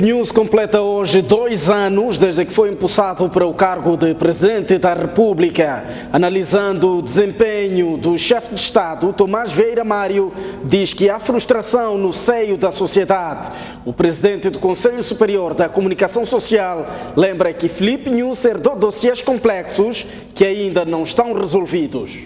News completa hoje 2 anos desde que foi impulsado para o cargo de Presidente da República. Analisando o desempenho do chefe de Estado, Tomás Vieira Mário diz que há frustração no seio da sociedade. O Presidente do Conselho Superior da Comunicação Social lembra que Filipe Nunes herdou dossiês complexos que ainda não estão resolvidos.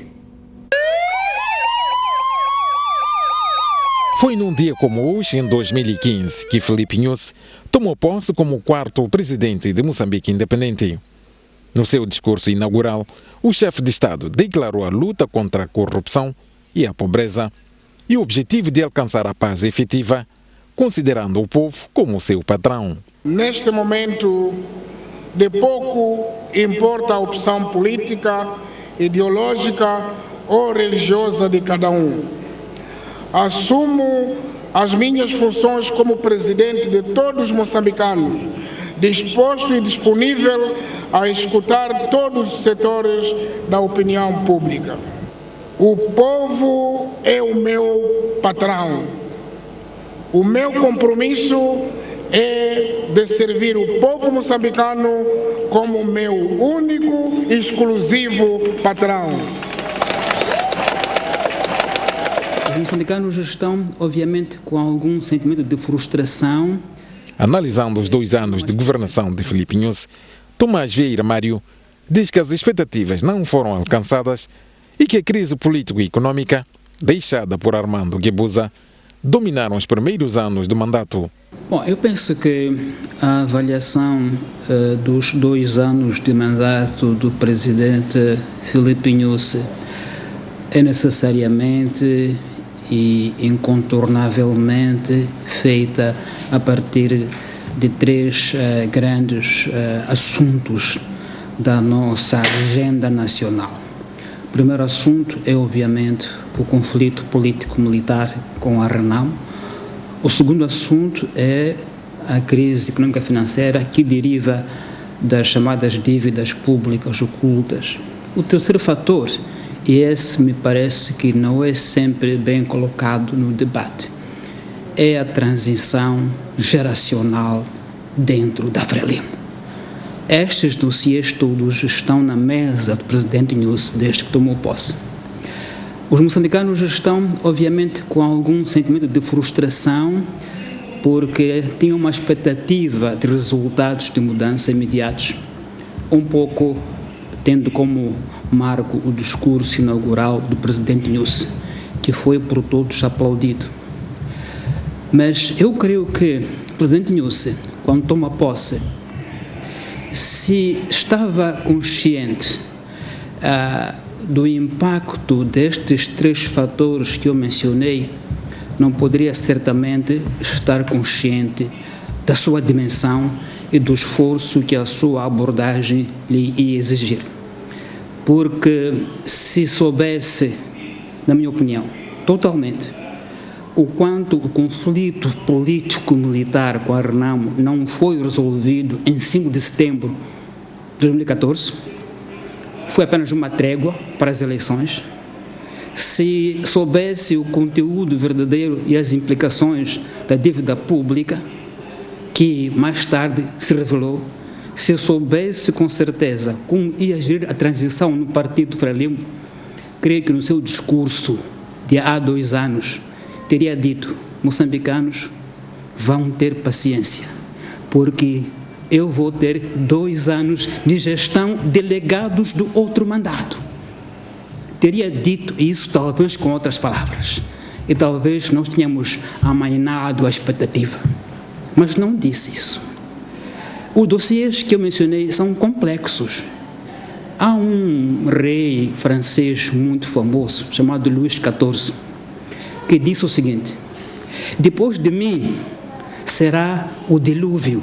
Foi num dia como hoje, em 2015, que Filipe Nunes tomou posse como o 4º presidente de Moçambique independente. No seu discurso inaugural, o chefe de Estado declarou a luta contra a corrupção e a pobreza e o objetivo de alcançar a paz efetiva, considerando o povo como seu patrão. Neste momento, de pouco importa a opção política, ideológica ou religiosa de cada um. Assumo as minhas funções como presidente de todos os moçambicanos, disposto e disponível a escutar todos os setores da opinião pública. O povo é o meu patrão. O meu compromisso é de servir o povo moçambicano como meu único e exclusivo patrão. Os moçambicanos estão, obviamente, com algum sentimento de frustração. Analisando os 2 anos de governação de Filipe Nunes, Tomás Vieira Mário diz que as expectativas não foram alcançadas e que a crise político-econômica, deixada por Armando Guebuza, dominaram os primeiros anos do mandato. Bom, eu penso que a avaliação dos 2 anos de mandato do presidente Filipe Nunes é necessariamente e incontornavelmente feita a partir de 3 grandes assuntos da nossa agenda nacional. O primeiro assunto é, obviamente, o conflito político-militar com a Renamo. O segundo assunto é a crise econômica financeira que deriva das chamadas dívidas públicas ocultas. O terceiro fator, e esse me parece que não é sempre bem colocado no debate, é a transição geracional dentro da Frelimo. Estes dossiês todos estão na mesa do presidente Nunes desde que tomou posse. Os moçambicanos estão, obviamente, com algum sentimento de frustração porque tinham uma expectativa de resultados de mudança imediatos, um pouco tendo como marco o discurso inaugural do presidente Nunes, que foi por todos aplaudido. Mas eu creio que o presidente Nunes, quando toma posse, se estava consciente do impacto destes 3 fatores que eu mencionei, não poderia certamente estar consciente da sua dimensão e do esforço que a sua abordagem lhe ia exigir. Porque se soubesse, na minha opinião, totalmente, o quanto o conflito político-militar com a Renamo não foi resolvido em 5 de setembro de 2014, foi apenas uma trégua para as eleições. Se soubesse o conteúdo verdadeiro e as implicações da dívida pública, que mais tarde se revelou, se eu soubesse com certeza como ia gerir a transição no Partido Frelimo, creio que no seu discurso de há 2 anos teria dito: moçambicanos, vão ter paciência, porque eu vou ter 2 anos de gestão de legados do outro mandato. Teria dito isso talvez com outras palavras, e talvez nós tenhamos amainado a expectativa, mas não disse isso. Os dossiês que eu mencionei são complexos. Há um rei francês muito famoso, chamado Luís XIV, que disse o seguinte: depois de mim será o dilúvio,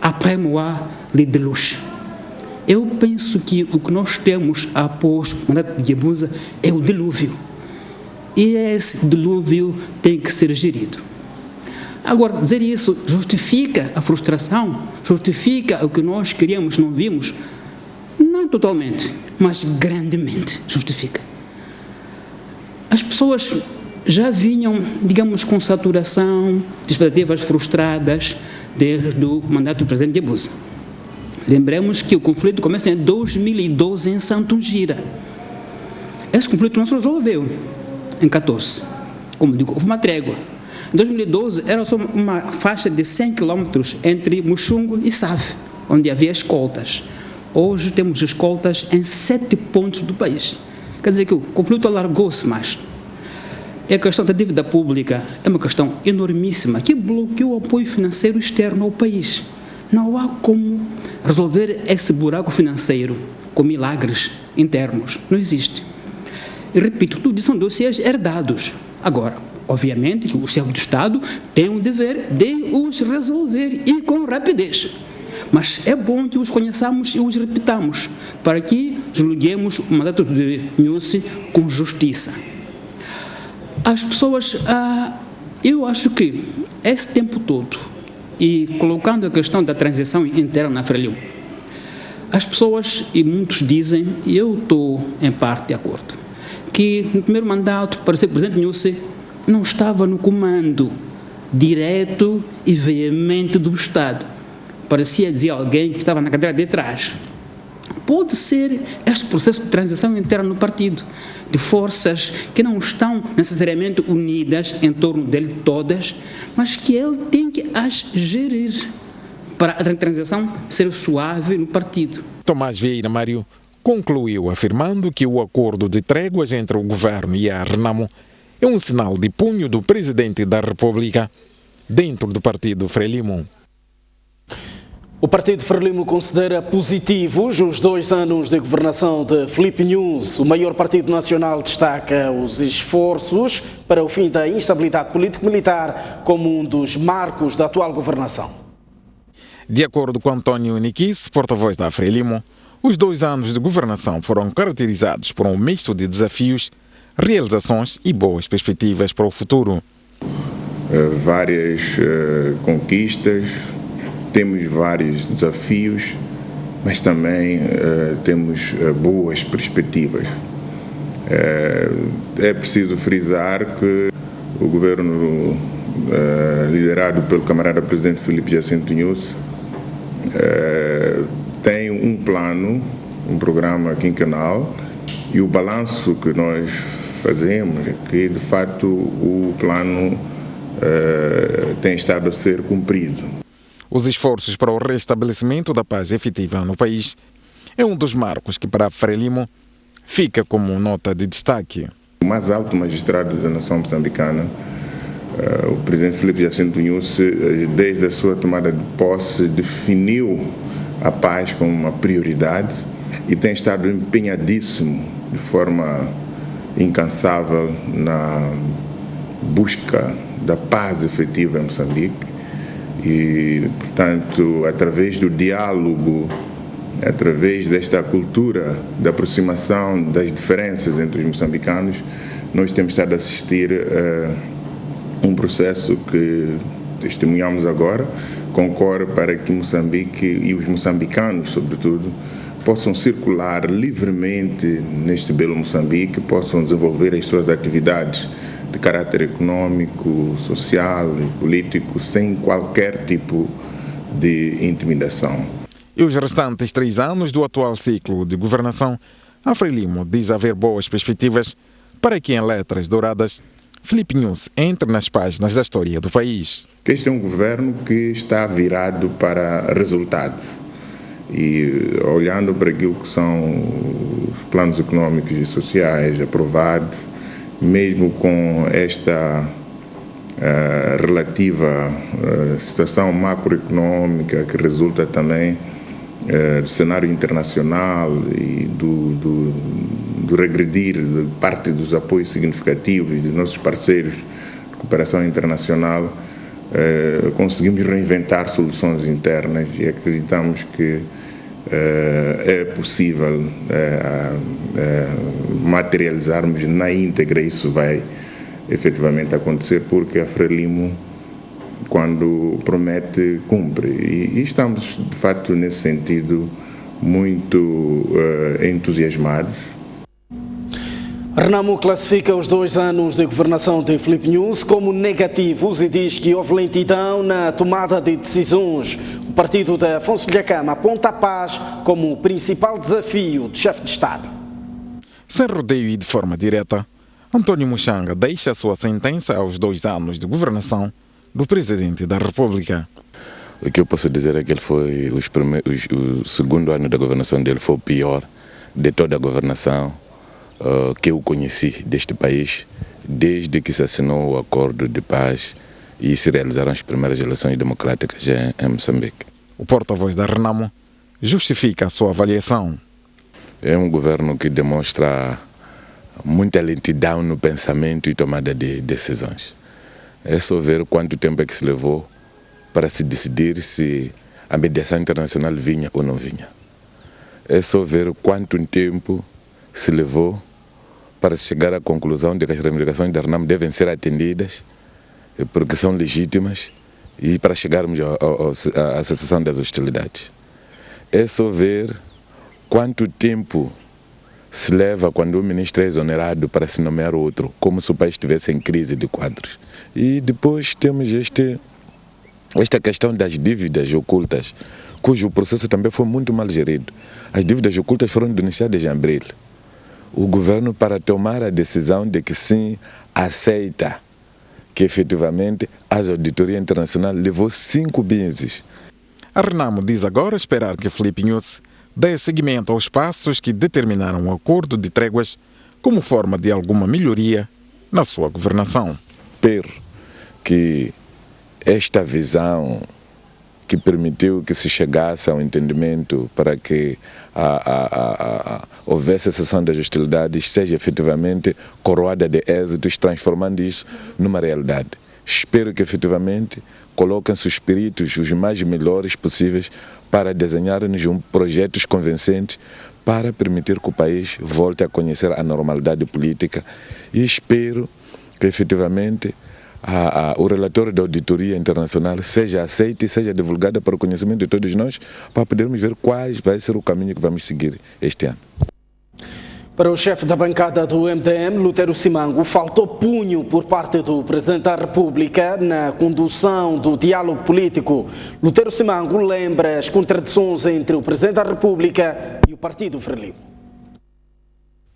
après moi le déluge. Eu penso que o que nós temos após o mandato de Guebuza é o dilúvio. E esse dilúvio tem que ser gerido. Agora, dizer isso justifica a frustração, justifica o que nós queríamos, não vimos? Não totalmente, mas grandemente justifica. As pessoas já vinham, digamos, com saturação, de expectativas frustradas, desde o mandato do presidente Yabusa. Lembremos que o conflito começa em 2012 em Santo Gira. Esse conflito não se resolveu em 14. Como digo, houve uma trégua. Em 2012 era só uma faixa de 100 quilômetros entre Muxungo e Save, onde havia escoltas. Hoje temos escoltas em 7 pontos do país. Quer dizer que o conflito alargou-se mais. E a questão da dívida pública é uma questão enormíssima que bloqueou o apoio financeiro externo ao país. Não há como resolver esse buraco financeiro com milagres internos. Não existe. E repito, tudo isso são dossiês herdados. Agora, obviamente que o chefe do Estado tem o dever de os resolver e com rapidez. Mas é bom que os conheçamos e os repitamos, para que julguemos o mandato de Nussi com justiça. As pessoas, eu acho que esse tempo todo, e colocando a questão da transição interna na Frelimo, as pessoas, e muitos dizem, e eu estou em parte de acordo, que no primeiro mandato, parecia que o presidente Nussi não estava no comando direto e veemente do Estado. Parecia dizer alguém que estava na cadeira de trás. Pode ser este processo de transição interna no partido, de forças que não estão necessariamente unidas em torno dele todas, mas que ele tem que as gerir para a transição ser suave no partido. Tomás Vieira Mário concluiu afirmando que o acordo de tréguas entre o governo e a Renamo é um sinal de punho do presidente da República dentro do partido Frelimo. O partido Frelimo considera positivos os 2 anos de governação de Filipe Nunes. O maior partido nacional destaca os esforços para o fim da instabilidade político-militar como um dos marcos da atual governação. De acordo com António Niquis, porta-voz da Frelimo, os 2 anos de governação foram caracterizados por um misto de desafios, realizações e boas perspectivas para o futuro. Várias conquistas, temos vários desafios, mas também temos boas perspectivas. É preciso frisar que o governo liderado pelo camarada presidente Filipe Jacinto Nussi tem um plano, um programa quinquenal, e o balanço que nós fazemos é que, de fato, o plano tem estado a ser cumprido. Os esforços para o restabelecimento da paz efetiva no país é um dos marcos que, para a Frelimo, fica como nota de destaque. O mais alto magistrado da nação moçambicana, o presidente Filipe Jacinto Nussi, desde a sua tomada de posse, definiu a paz como uma prioridade e tem estado empenhadíssimo de forma incansável na busca da paz efetiva em Moçambique. E, portanto, através do diálogo, através desta cultura de aproximação das diferenças entre os moçambicanos, nós temos estado a assistir a um processo que testemunhamos agora, concorre para que Moçambique e os moçambicanos, sobretudo, possam circular livremente neste belo Moçambique, possam desenvolver as suas atividades de caráter econômico, social e político sem qualquer tipo de intimidação. E os restantes 3 anos do atual ciclo de governação, a Frelimo diz haver boas perspectivas para que, em letras douradas, Filipe Nunes entre nas páginas da história do país. Este é um governo que está virado para resultados. E olhando para aquilo que são os planos econômicos e sociais aprovados, mesmo com esta relativa situação macroeconômica que resulta também do cenário internacional e do regredir de parte dos apoios significativos dos nossos parceiros de cooperação internacional, conseguimos reinventar soluções internas e acreditamos que é possível materializarmos na íntegra. Isso vai efetivamente acontecer porque a Frelimo, quando promete, cumpre. E estamos, de fato, nesse sentido, muito entusiasmados. Renamo classifica os 2 anos de governação de Filipe Nunes como negativos e diz que houve lentidão na tomada de decisões. O partido de Afonso Dhlakama aponta a paz como o principal desafio do chefe de Estado. Sem rodeio e de forma direta, António Muxanga deixa a sua sentença aos 2 anos de governação do Presidente da República. O que eu posso dizer é que ele foi o segundo ano da governação dele foi o pior de toda a governação que eu conheci deste país, desde que se assinou o acordo de paz e se realizaram as primeiras eleições democráticas em Moçambique. O porta-voz da Renamo justifica a sua avaliação. É um governo que demonstra muita lentidão no pensamento e tomada de decisões. É só ver quanto tempo é que se levou para se decidir se a mediação internacional vinha ou não vinha. É só ver quanto tempo se levou para chegar à conclusão de que as reivindicações da Renamo devem ser atendidas porque são legítimas e para chegarmos à cessação das hostilidades. É só ver quanto tempo se leva quando o ministro é exonerado para se nomear outro, como se o país estivesse em crise de quadros. E depois temos esta questão das dívidas ocultas, cujo processo também foi muito mal gerido. As dívidas ocultas foram denunciadas em abril. O governo, para tomar a decisão de que sim, aceita que efetivamente a auditoria internacional levou 5 meses. A Renamo diz agora esperar que Filipe Nunes dê seguimento aos passos que determinaram o acordo de tréguas como forma de alguma melhoria na sua governação. Espero que esta visão que permitiu que se chegasse ao entendimento para que houvesse a cessação das hostilidades seja efetivamente coroada de êxitos, transformando isso numa realidade. Espero que efetivamente coloquem-se os espíritos os mais melhores possíveis para desenharem projetos convincentes para permitir que o país volte a conhecer a normalidade política e espero que efetivamente o relatório da auditoria internacional seja aceito e seja divulgado para o conhecimento de todos nós, para podermos ver quais vai ser o caminho que vamos seguir este ano. Para o chefe da bancada do MDM, Lutero Simango, faltou punho por parte do Presidente da República na condução do diálogo político. Lutero Simango lembra as contradições entre o Presidente da República e o Partido Frelimo.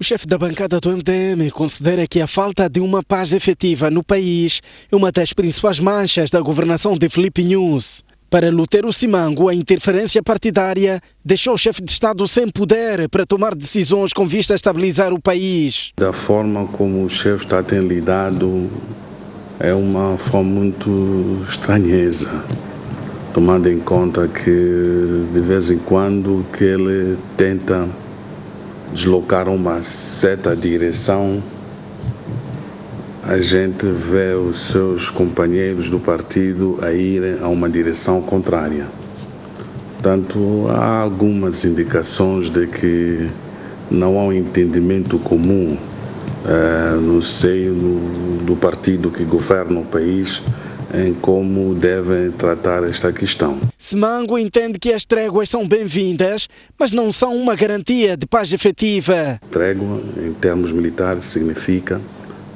O chefe da bancada do MDM considera que a falta de uma paz efetiva no país é uma das principais manchas da governação de Filipe Nunes. Para Lutero Simango, a interferência partidária deixou o chefe de Estado sem poder para tomar decisões com vista a estabilizar o país. Da forma como o chefe de Estado tem lidado é uma forma muito estranheza, tomando em conta que de vez em quando que ele tenta deslocar uma certa direção, a gente vê os seus companheiros do partido a irem a uma direção contrária. Portanto, há algumas indicações de que não há um entendimento comum no seio do partido que governa o país em como devem tratar esta questão. Simango entende que as tréguas são bem-vindas, mas não são uma garantia de paz efetiva. Trégua, em termos militares, significa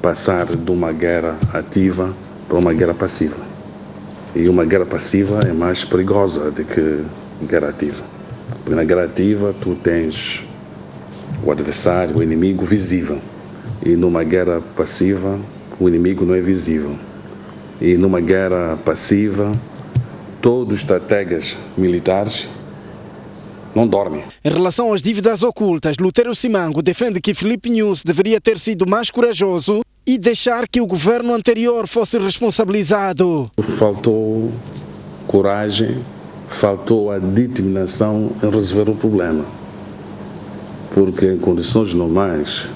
passar de uma guerra ativa para uma guerra passiva. E uma guerra passiva é mais perigosa do que guerra ativa. Porque na guerra ativa tu tens o adversário, o inimigo visível. E numa guerra passiva o inimigo não é visível. E numa guerra passiva todos os estrategas militares não dormem. Em relação às dívidas ocultas, Lutero Simango defende que Filipe Nunes deveria ter sido mais corajoso e deixar que o governo anterior fosse responsabilizado. Faltou coragem, faltou a determinação em resolver o problema. Porque em condições normais,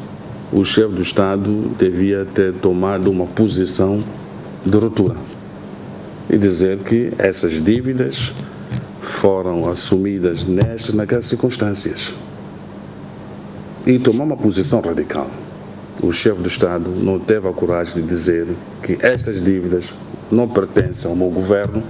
o chefe do Estado devia ter tomado uma posição de ruptura e dizer que essas dívidas foram assumidas nestas e naquelas circunstâncias e tomar uma posição radical. O chefe do Estado não teve a coragem de dizer que estas dívidas não pertencem ao meu governo,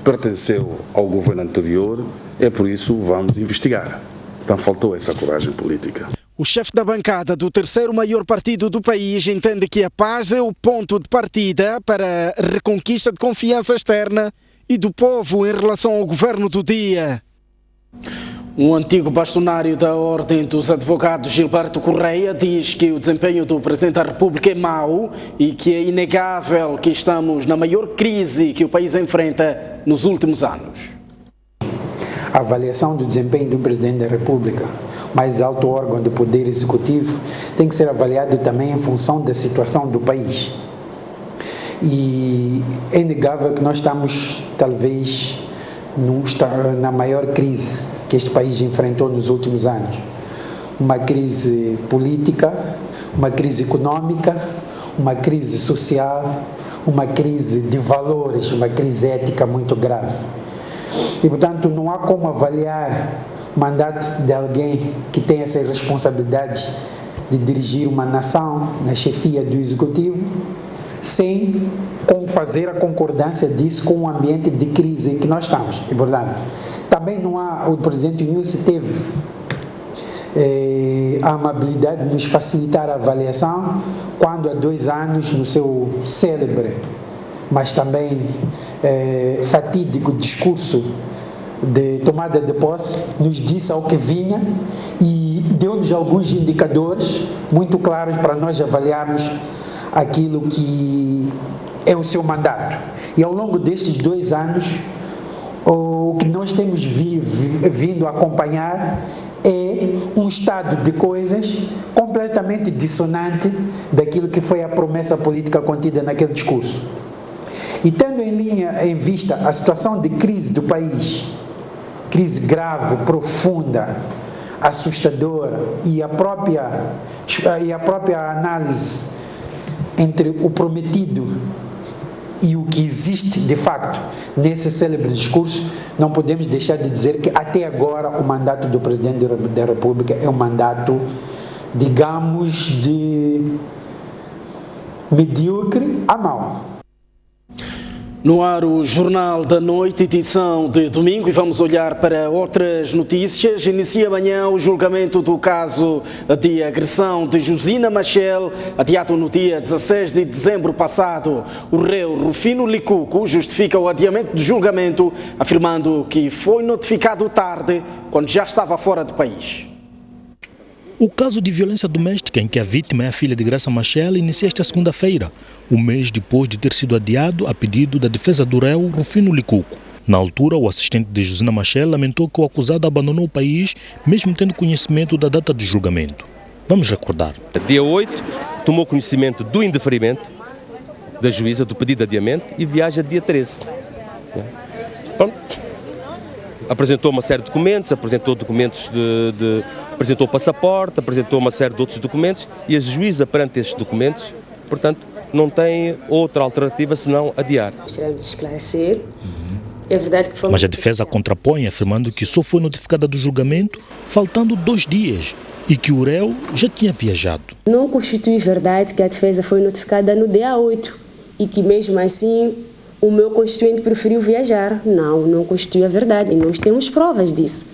pertenceu ao governo anterior, é por isso vamos investigar. Então faltou essa coragem política. O chefe da bancada do terceiro maior partido do país entende que a paz é o ponto de partida para a reconquista de confiança externa e do povo em relação ao governo do dia. Um antigo bastonário da Ordem dos Advogados, Gilberto Correia, diz que o desempenho do Presidente da República é mau e que é inegável que estamos na maior crise que o país enfrenta nos últimos anos. A avaliação do desempenho do Presidente da República, mais alto órgão do Poder Executivo, tem que ser avaliado também em função da situação do país. E é inegável que nós estamos, talvez, na maior crise que este país enfrentou nos últimos anos. Uma crise política, uma crise econômica, uma crise social, uma crise de valores, uma crise ética muito grave. E, portanto, não há como avaliar o mandato de alguém que tem essas responsabilidades de dirigir uma nação na chefia do Executivo sem como fazer a concordância disso com o ambiente de crise em que nós estamos. E, portanto, também não há, o Presidente Nyusi teve a amabilidade de nos facilitar a avaliação quando há 2 anos no seu célebre, mas também fatídico discurso de tomada de posse, nos disse ao que vinha e deu-nos alguns indicadores muito claros para nós avaliarmos aquilo que é o seu mandato. E ao longo destes 2 anos, o que nós temos vindo a acompanhar é um estado de coisas completamente dissonante daquilo que foi a promessa política contida naquele discurso. E tendo em vista a situação de crise do país, crise grave, profunda, assustadora, e a própria análise entre o prometido e o que existe de facto nesse célebre discurso, não podemos deixar de dizer que até agora o mandato do Presidente da República é um mandato, digamos, de medíocre a mau. No ar, o Jornal da Noite, edição de domingo, e vamos olhar para outras notícias. Inicia amanhã o julgamento do caso de agressão de Josina Machel, adiado no dia 16 de dezembro passado. O réu Rufino Licuco justifica o adiamento do julgamento, afirmando que foi notificado tarde, quando já estava fora do país. O caso de violência doméstica em que a vítima é a filha de Graça Machel inicia esta segunda-feira, um mês depois de ter sido adiado a pedido da defesa do réu Rufino Licuco. Na altura, o assistente de Josina Machel lamentou que o acusado abandonou o país, mesmo tendo conhecimento da data de julgamento. Vamos recordar. Dia 8, tomou conhecimento do indeferimento da juíza, do pedido de adiamento, e viaja dia 13. Pronto. Apresentou uma série de documentos, apresentou o passaporte, apresentou uma série de outros documentos, e a juíza, perante estes documentos, portanto, não tem outra alternativa senão adiar. Gostaríamos de esclarecer. É verdade que Mas a defesa contrapõe, afirmando que só foi notificada do julgamento faltando 2 dias e que o réu já tinha viajado. Não constitui verdade que a defesa foi notificada no dia 8 e que mesmo assim o meu constituinte preferiu viajar. Não constitui a verdade, e nós temos provas disso.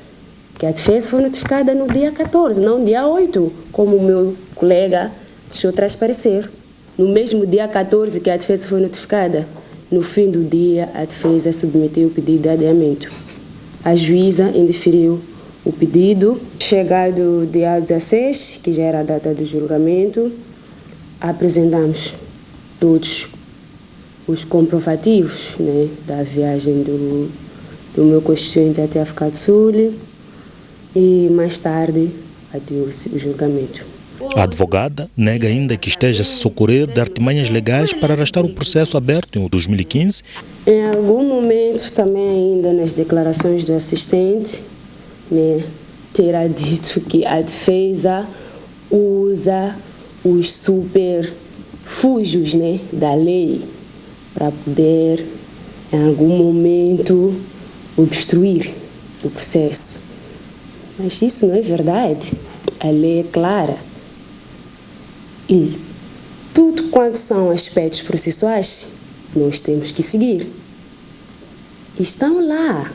Que a defesa foi notificada no dia 14, não no dia 8, como o meu colega deixou transparecer. No mesmo dia 14 que a defesa foi notificada, no fim do dia, a defesa submeteu o pedido de adiamento. A juíza indeferiu o pedido. Chegado dia 16, que já era a data do julgamento, apresentamos todos os comprovativos, né, da viagem do meu constituinte até a África do Sul, e mais tarde adiou-se o julgamento. A advogada nega ainda que esteja a se socorrer de artimanhas legais para arrastar o processo aberto em 2015. Em algum momento, também ainda nas declarações do assistente, né, terá dito que a defesa usa os superfúgios, né, da lei para poder, em algum momento, obstruir o processo. Mas isso não é verdade. A lei é clara. E tudo quanto são aspectos processuais, nós temos que seguir. Estão lá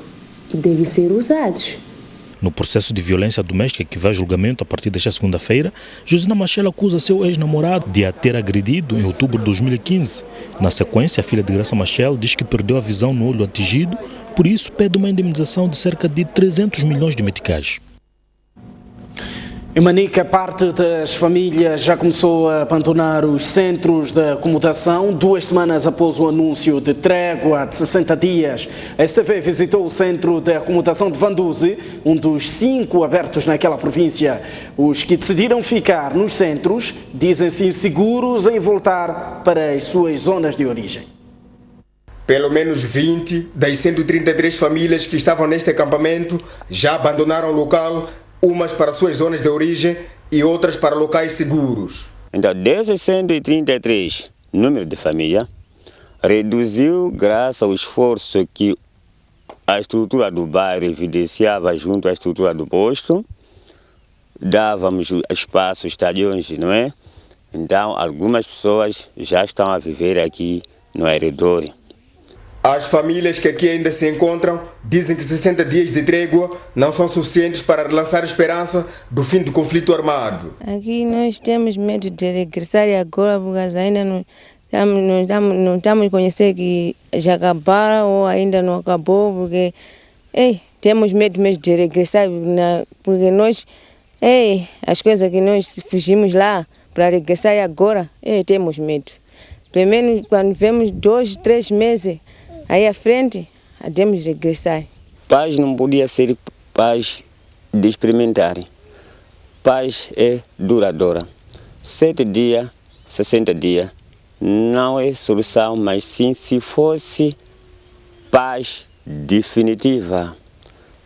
e devem ser usados. No processo de violência doméstica que vai a julgamento a partir desta segunda-feira, Josina Machel acusa seu ex-namorado de a ter agredido em outubro de 2015. Na sequência, a filha de Graça Machel diz que perdeu a visão no olho atingido, por isso pede uma indemnização de cerca de 300 milhões de meticais. Em Manica, parte das famílias já começou a abandonar os centros de acomodação 2 semanas após o anúncio de trégua de 60 dias. A STV visitou o centro de acomodação de Vanduze, um dos 5 abertos naquela província. Os que decidiram ficar nos centros dizem-se inseguros em voltar para as suas zonas de origem. Pelo menos 20 das 133 famílias que estavam neste acampamento já abandonaram o local, umas para suas zonas de origem e outras para locais seguros. Então, desses 133 número de família, reduziu graças ao esforço que a estrutura do bairro evidenciava junto à estrutura do posto, dávamos espaço, estadiões, não é? Então, algumas pessoas já estão a viver aqui no arredor. As famílias que aqui ainda se encontram dizem que 60 dias de trégua não são suficientes para relançar a esperança do fim do conflito armado. Aqui nós temos medo de regressar agora, porque ainda não estamos a conhecer que já acabaram ou ainda não acabou, porque temos medo mesmo de regressar, porque nós, as coisas que nós fugimos lá para regressar agora, temos medo. Pelo menos quando vemos 2, 3 meses, aí à frente, devemos regressar. Paz não podia ser paz de experimentar. Paz é duradoura. 7 dias, 60 dias, não é solução, mas sim se fosse paz definitiva.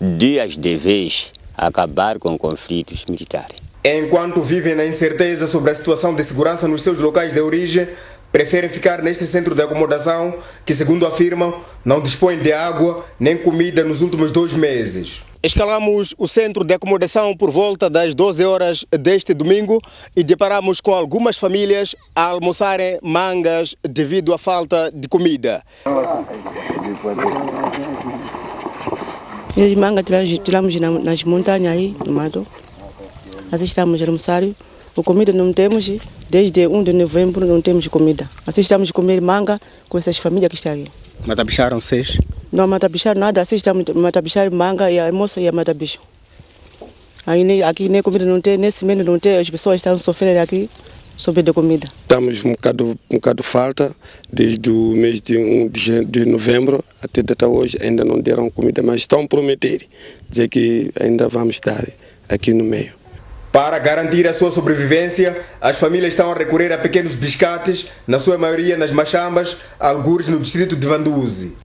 Dias de vez, acabar com conflitos militares. Enquanto vivem na incerteza sobre a situação de segurança nos seus locais de origem, preferem ficar neste centro de acomodação que, segundo afirmam, não dispõe de água nem comida nos últimos 2 meses. Escalamos o centro de acomodação por volta das 12 horas deste domingo e deparamos com algumas famílias a almoçarem mangas devido à falta de comida. As mangas tiramos nas montanhas aí, no mato. Assim estamos a almoçar. A comida não temos, desde 1 de novembro não temos comida. Assim estamos a comer manga com essas famílias que estão aqui. Matabicharam vocês? Não matabicharam nada, assim estamos a matabichar manga e almoço e a matabicho. Aqui nem comida não tem, nesse mês não tem, as pessoas estão sofrendo aqui sobre a comida. Estamos um bocado falta, desde o mês de novembro até hoje ainda não deram comida, mas estão a prometer, dizer que ainda vamos dar aqui no meio. Para garantir a sua sobrevivência, as famílias estão a recorrer a pequenos biscates, na sua maioria nas machambas, algures no distrito de Vanduze.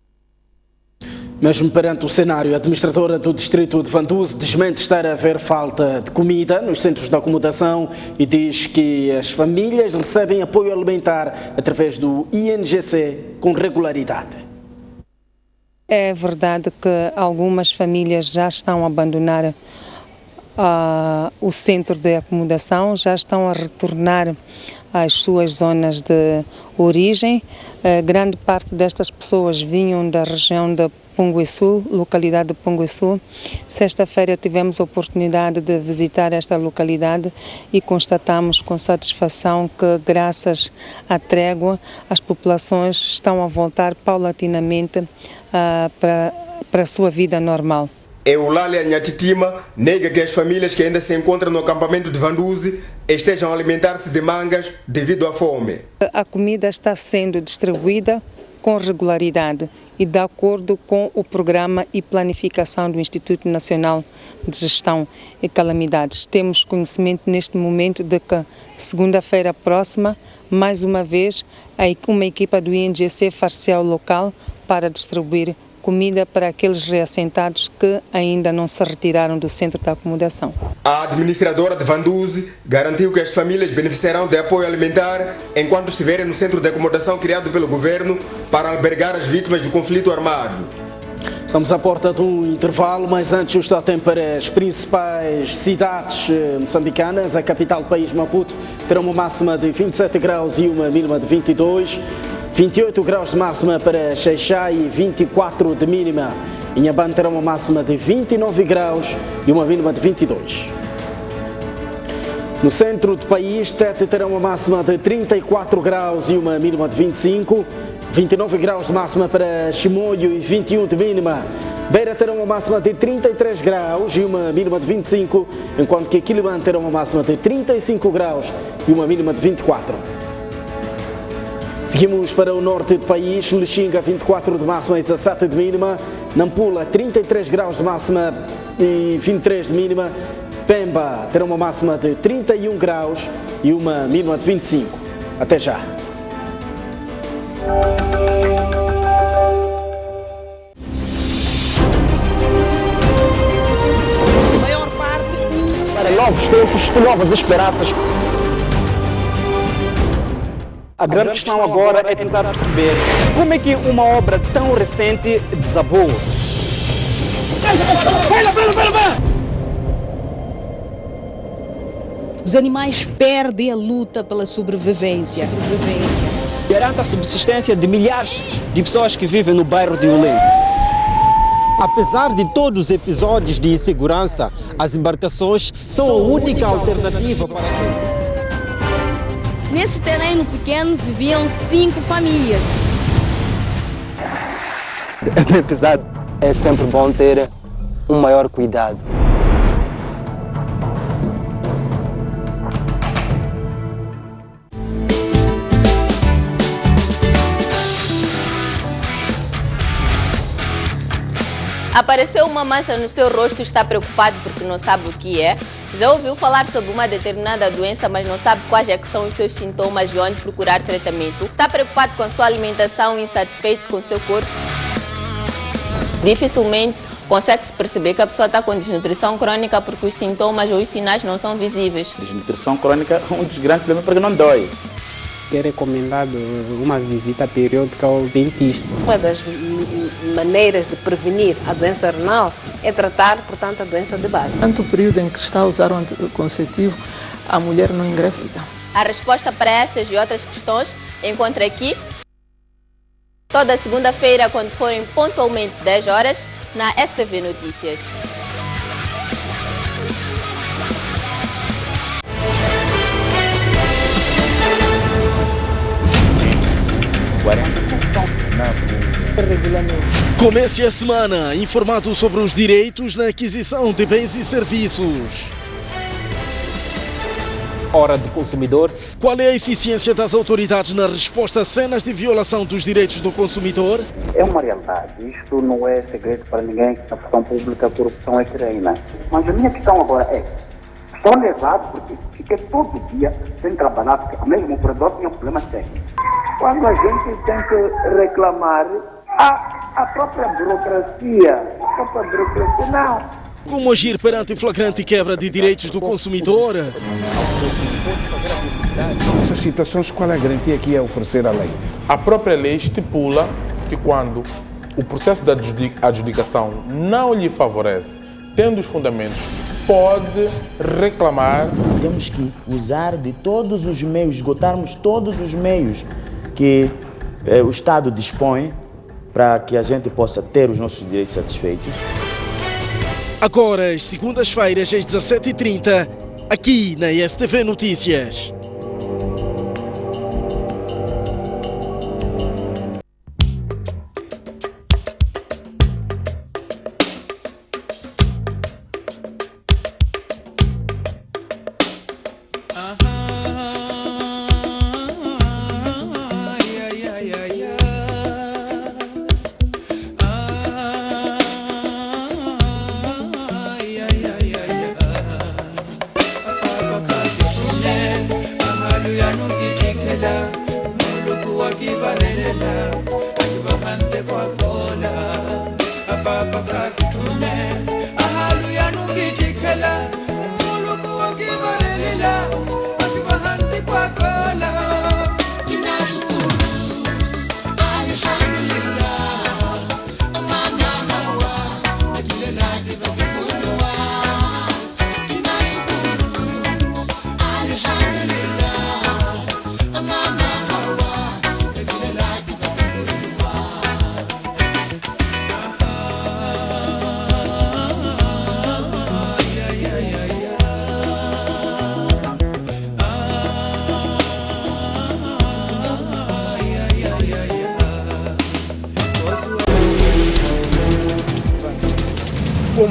Mesmo perante o cenário, a administradora do distrito de Vanduze desmente estar a haver falta de comida nos centros de acomodação e diz que as famílias recebem apoio alimentar através do INGC com regularidade. É verdade que algumas famílias já estão a abandonar o centro de acomodação, já estão a retornar às suas zonas de origem. Grande parte destas pessoas vinham da região de Punguiçu, localidade de Punguiçu. Sexta-feira tivemos a oportunidade de visitar esta localidade e constatamos com satisfação que, graças à trégua, as populações estão a voltar paulatinamente para a sua vida normal. Eulália Nhatitima nega que as famílias que ainda se encontram no acampamento de Vanduze estejam a alimentar-se de mangas devido à fome. A comida está sendo distribuída com regularidade e de acordo com o programa e planificação do Instituto Nacional de Gestão e Calamidades. Temos conhecimento neste momento de que segunda-feira próxima, mais uma vez, uma equipa do INGC far-se ao local para distribuir comida para aqueles reassentados que ainda não se retiraram do centro de acomodação. A administradora de Vanduze garantiu que as famílias beneficiarão de apoio alimentar enquanto estiverem no centro de acomodação criado pelo governo para albergar as vítimas do conflito armado. Estamos à porta de um intervalo, mas antes o estado tem para as principais cidades moçambicanas. A capital do país, Maputo, terá uma máxima de 27 graus e uma mínima de 22. 28 graus de máxima para Xai-Xai e 24 de mínima. Inhambane terá uma máxima de 29 graus e uma mínima de 22. No centro do país, Tete terá uma máxima de 34 graus e uma mínima de 25, 29 graus de máxima para Chimoio e 21 de mínima. Beira terá uma máxima de 33 graus e uma mínima de 25, enquanto que Quilimane terá uma máxima de 35 graus e uma mínima de 24. Seguimos para o norte do país, Lixinga 24 de máxima e 17 de mínima, Nampula 33 graus de máxima e 23 de mínima, Pemba terá uma máxima de 31 graus e uma mínima de 25. Até já. Maior parte para novos tempos e novas esperanças. A grande questão agora é tentar perceber como é que uma obra tão recente desabou. Os animais perdem a luta pela sobrevivência. Garanta a subsistência de milhares de pessoas que vivem no bairro de Ulém. Apesar de todos os episódios de insegurança, as embarcações são a única alternativa para todos. Nesse terreno pequeno viviam 5 famílias. Apesar, é sempre bom ter um maior cuidado. Apareceu uma mancha no seu rosto e está preocupado porque não sabe o que é. Já ouviu falar sobre uma determinada doença, mas não sabe quais é que são os seus sintomas e onde procurar tratamento. Está preocupado com a sua alimentação e insatisfeito com o seu corpo. Dificilmente consegue-se perceber que a pessoa está com desnutrição crônica porque os sintomas ou os sinais não são visíveis. Desnutrição crônica é um dos grandes problemas porque não dói. É recomendado uma visita periódica ao dentista. Uma das maneiras de prevenir a doença renal é tratar, portanto, a doença de base. Durante o período em que está a usar o anticonceptivo, a mulher não engravida. A resposta para estas e outras questões encontra aqui toda segunda-feira, quando forem pontualmente 10 horas, na STV Notícias. Comece a semana informado sobre os direitos na aquisição de bens e serviços. Hora do consumidor. Qual é a eficiência das autoridades na resposta a cenas de violação dos direitos do consumidor? É uma realidade. Isto não é segredo para ninguém. Na função pública, a corrupção é crime. Mas a minha questão agora é: estou nervado porque fiquei todo dia sem trabalhar, porque mesmo o operador tinha problemas técnicos. Quando a gente tem que reclamar, a própria burocracia não. Como agir perante flagrante quebra de direitos do consumidor? Nessas situações, qual é a garantia que é oferecer a lei? A própria lei estipula que quando o processo da adjudicação não lhe favorece, tendo os fundamentos, pode reclamar. Temos que usar de todos os meios, esgotarmos todos os meios que o Estado dispõe para que a gente possa ter os nossos direitos satisfeitos. Agora, às segundas-feiras, às 17h30, aqui na STV Notícias.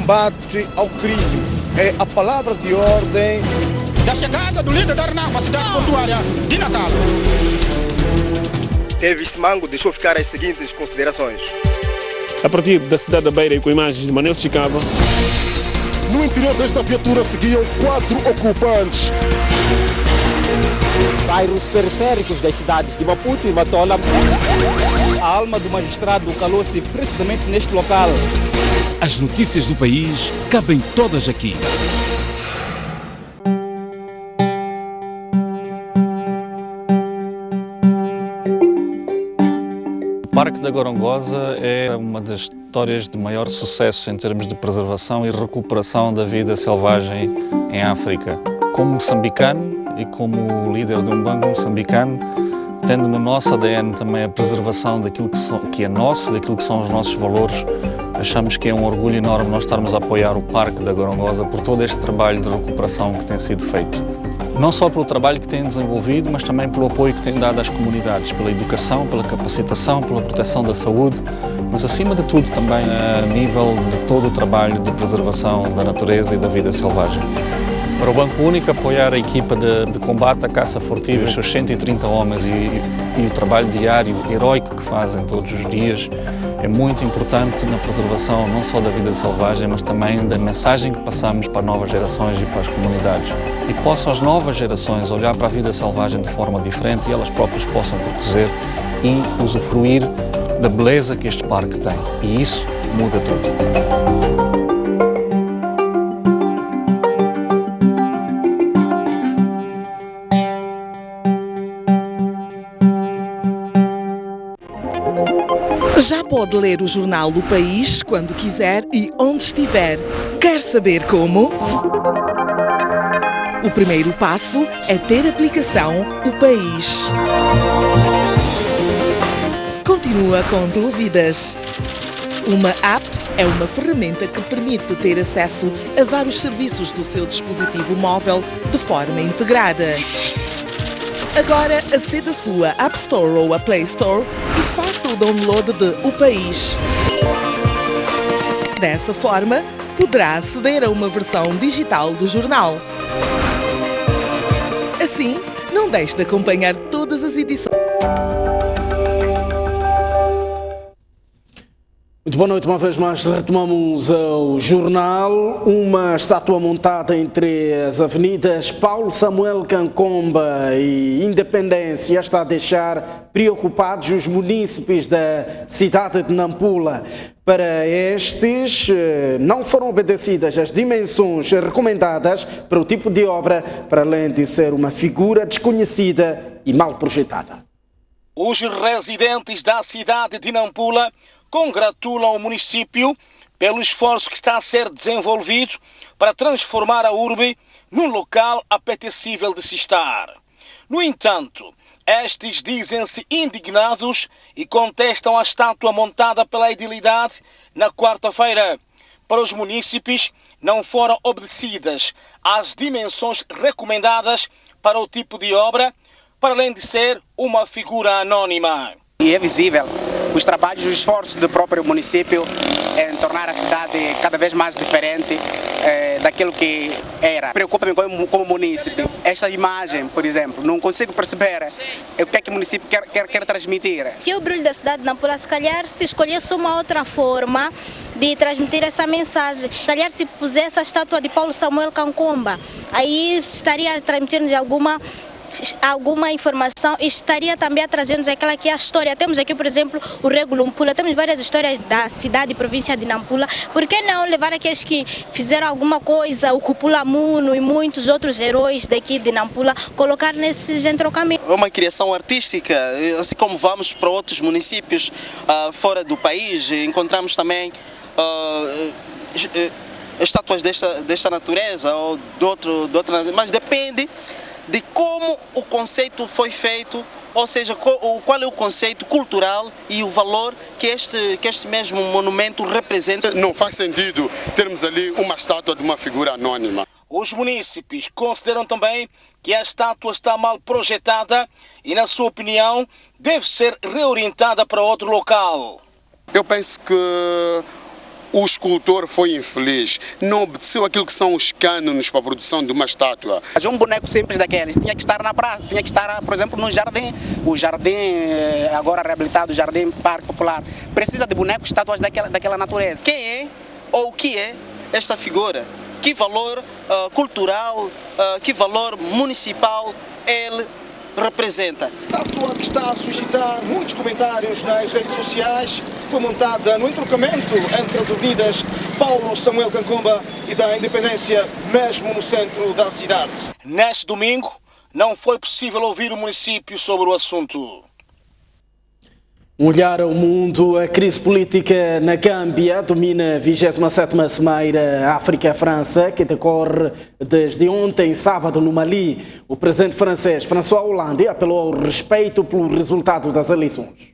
combate ao crime. É a palavra de ordem da chegada do líder da RENAM à cidade portuária de Natal. Teve Mango deixou ficar as seguintes considerações. A partir da cidade da Beira e com imagens de Manel Chicava. No interior desta viatura seguiam 4 ocupantes. Bairros periféricos das cidades de Maputo e Matola. A alma do magistrado calou-se precisamente neste local. As notícias do país cabem todas aqui. O Parque da Gorongosa é uma das histórias de maior sucesso em termos de preservação e recuperação da vida selvagem em África. Como moçambicano e como líder de um banco moçambicano, tendo no nosso ADN também a preservação daquilo que é nosso, daquilo que são os nossos valores, achamos que é um orgulho enorme nós estarmos a apoiar o Parque da Gorongosa por todo este trabalho de recuperação que tem sido feito. Não só pelo trabalho que tem desenvolvido, mas também pelo apoio que tem dado às comunidades, pela educação, pela capacitação, pela proteção da saúde, mas acima de tudo também a nível de todo o trabalho de preservação da natureza e da vida selvagem. Para o Banco Único apoiar a equipa de combate à caça furtiva, os seus 130 homens e o trabalho diário, heroico que fazem todos os dias, é muito importante na preservação não só da vida selvagem, mas também da mensagem que passamos para novas gerações e para as comunidades. E que possam as novas gerações olhar para a vida selvagem de forma diferente e elas próprias possam proteger e usufruir da beleza que este parque tem. E isso muda tudo. Já pode ler o jornal O País quando quiser e onde estiver. Quer saber como? O primeiro passo é ter a aplicação O País. Continua com dúvidas? Uma app é uma ferramenta que permite ter acesso a vários serviços do seu dispositivo móvel de forma integrada. Agora aceda à sua App Store ou a Play Store e faça o download de O País. Dessa forma, poderá aceder a uma versão digital do jornal. Assim, não deixe de acompanhar todas as edições. Muito boa noite, uma vez mais retomamos o jornal. Uma estátua montada entre as avenidas Paulo Samuel Kancomba e Independência está a deixar preocupados os munícipes da cidade de Nampula. Para estes, não foram obedecidas as dimensões recomendadas para o tipo de obra, para além de ser uma figura desconhecida e mal projetada. Os residentes da cidade de Nampula congratulam o município pelo esforço que está a ser desenvolvido para transformar a urbe num local apetecível de se estar. No entanto, estes dizem-se indignados e contestam a estátua montada pela edilidade na quarta-feira. Para os munícipes, não foram obedecidas as dimensões recomendadas para o tipo de obra, para além de ser uma figura anônima. E é visível os trabalhos e os esforços do próprio município em tornar a cidade cada vez mais diferente daquilo que era. Preocupa-me como município. Esta imagem, por exemplo, não consigo perceber o que é que o município quer transmitir. Se o brilho da cidade de Nampula, se calhar se escolhesse uma outra forma de transmitir essa mensagem, se calhar se pusesse a estátua de Paulo Samuel Kancomba, aí estaria transmitindo de alguma informação e estaria também a trazer-nos aquela que é a história. Temos aqui, por exemplo, o Rego Lumpula, temos várias histórias da cidade e província de Nampula. Por que não levar aqueles que fizeram alguma coisa, o Cupula Muno e muitos outros heróis daqui de Nampula, colocar nesses entrocamentos? É uma criação artística, assim como vamos para outros municípios fora do país, encontramos também estátuas desta natureza ou de outra, mas depende de como o conceito foi feito, ou seja, qual é o conceito cultural e o valor que este mesmo monumento representa. Não faz sentido termos ali uma estátua de uma figura anônima. Os munícipes consideram também que a estátua está mal projetada e, na sua opinião, deve ser reorientada para outro local. Eu penso que o escultor foi infeliz, não obedeceu aquilo que são os cânones para a produção de uma estátua. Mas um boneco simples daqueles tinha que estar na praça, tinha que estar, por exemplo, no jardim. O jardim, agora reabilitado, o Jardim Parque Popular, precisa de bonecos, estátuas daquela natureza. Quem é ou o que é esta figura? Que valor cultural, que valor municipal ele representa? A estátua que está a suscitar muitos comentários nas redes sociais foi montada no entroncamento entre as avenidas Paulo Samuel Kankomba e da Independência, mesmo no centro da cidade. Neste domingo, não foi possível ouvir o município sobre o assunto. Um olhar ao mundo, a crise política na Gâmbia domina a 27ª Cimeira África-França, que decorre desde ontem, sábado, no Mali. O presidente francês, François Hollande, apelou ao respeito pelo resultado das eleições.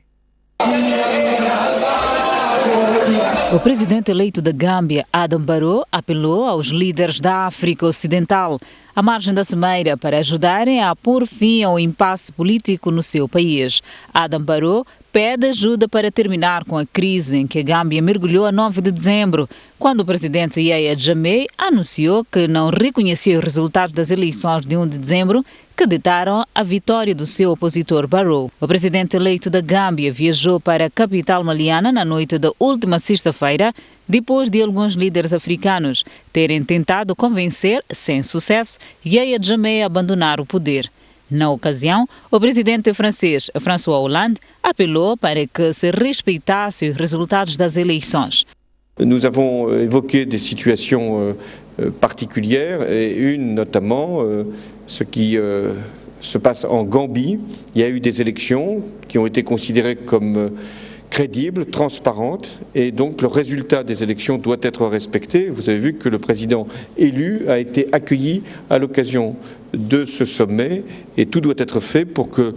O presidente eleito da Gâmbia, Adam Barrow, apelou aos líderes da África Ocidental, à margem da Cimeira, para ajudarem a pôr fim ao impasse político no seu país. Adam Barrow pede ajuda para terminar com a crise em que a Gâmbia mergulhou a 9 de dezembro, quando o presidente Yahya Jammeh anunciou que não reconhecia os resultados das eleições de 1 de dezembro, que ditaram a vitória do seu opositor Barrow. O presidente eleito da Gâmbia viajou para a capital maliana na noite da última sexta-feira, depois de alguns líderes africanos terem tentado convencer, sem sucesso, Yahya Jammeh a abandonar o poder. Na ocasião, o presidente francês François Hollande apelou para que se respeitassem os resultados das eleições. Nous avons évoqué des situations particulières et une notamment ce qui se passe en Gambie. Il y a eu des élections qui ont été considérées comme crédibles, transparentes, et donc le résultat des élections doit être respecté. Vous avez vu que le président élu a été accueilli à l'occasion de ce sommet, et tout doit être fait pour que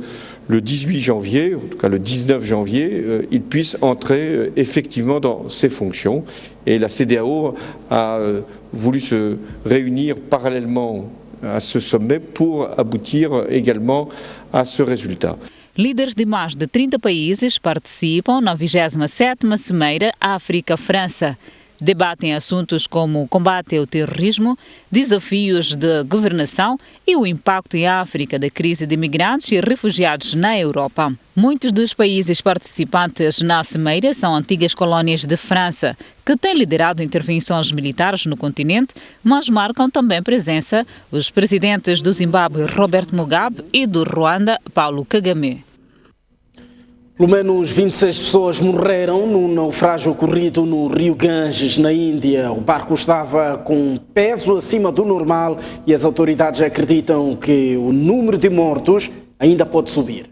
le 18 janvier, en tout cas le 19 janvier, il puisse entrer effectivement dans ses fonctions. Et la CEDEAO a voulu se réunir parallèlement à ce sommet pour aboutir également à ce résultat. Líderes de mais de 30 países participam na 27ª Cimeira África-França. Debatem assuntos como o combate ao terrorismo, desafios de governação e o impacto em África da crise de imigrantes e refugiados na Europa. Muitos dos países participantes na Cimeira são antigas colónias de França, que têm liderado intervenções militares no continente, mas marcam também presença os presidentes do Zimbábue, Robert Mugabe, e do Ruanda, Paulo Kagame. Pelo menos 26 pessoas morreram num naufrágio ocorrido no rio Ganges, na Índia. O barco estava com peso acima do normal e as autoridades acreditam que o número de mortos ainda pode subir.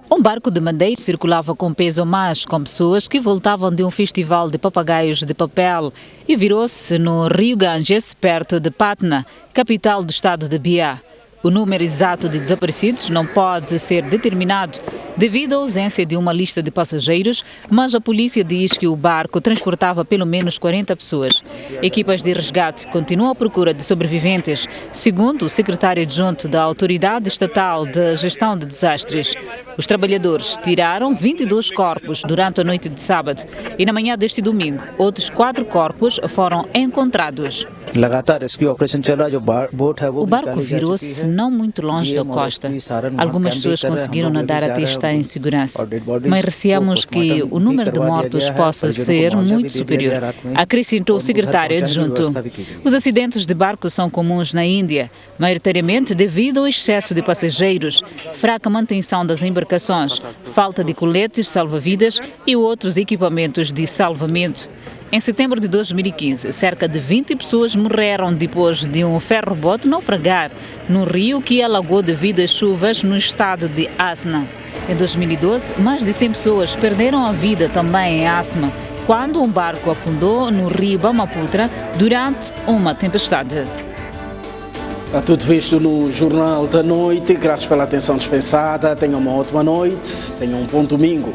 Um barco de madeira circulava com peso a mais, com pessoas que voltavam de um festival de papagaios de papel, e virou-se no rio Ganges, perto de Patna, capital do estado de Bihar. O número exato de desaparecidos não pode ser determinado devido à ausência de uma lista de passageiros, mas a polícia diz que o barco transportava pelo menos 40 pessoas. Equipas de resgate continuam à procura de sobreviventes, segundo o secretário adjunto da Autoridade Estatal de Gestão de Desastres. Os trabalhadores tiraram 22 corpos durante a noite de sábado e na manhã deste domingo outros 4 corpos foram encontrados. O barco virou-se não muito longe da costa. Algumas pessoas conseguiram nadar até estar em segurança, mas receamos que o número de mortos possa ser muito superior, acrescentou o secretário adjunto. Os acidentes de barcos são comuns na Índia, maioritariamente devido ao excesso de passageiros, fraca manutenção das embarcações, falta de coletes salva-vidas e outros equipamentos de salvamento. Em setembro de 2015, cerca de 20 pessoas morreram depois de um ferrobote naufragar no rio que alagou devido às chuvas no estado de Assam. Em 2012, mais de 100 pessoas perderam a vida também em Assam, quando um barco afundou no rio Brahmaputra durante uma tempestade. Está tudo visto no Jornal da Noite. Graças pela atenção dispensada. Tenham uma ótima noite. Tenham um bom domingo.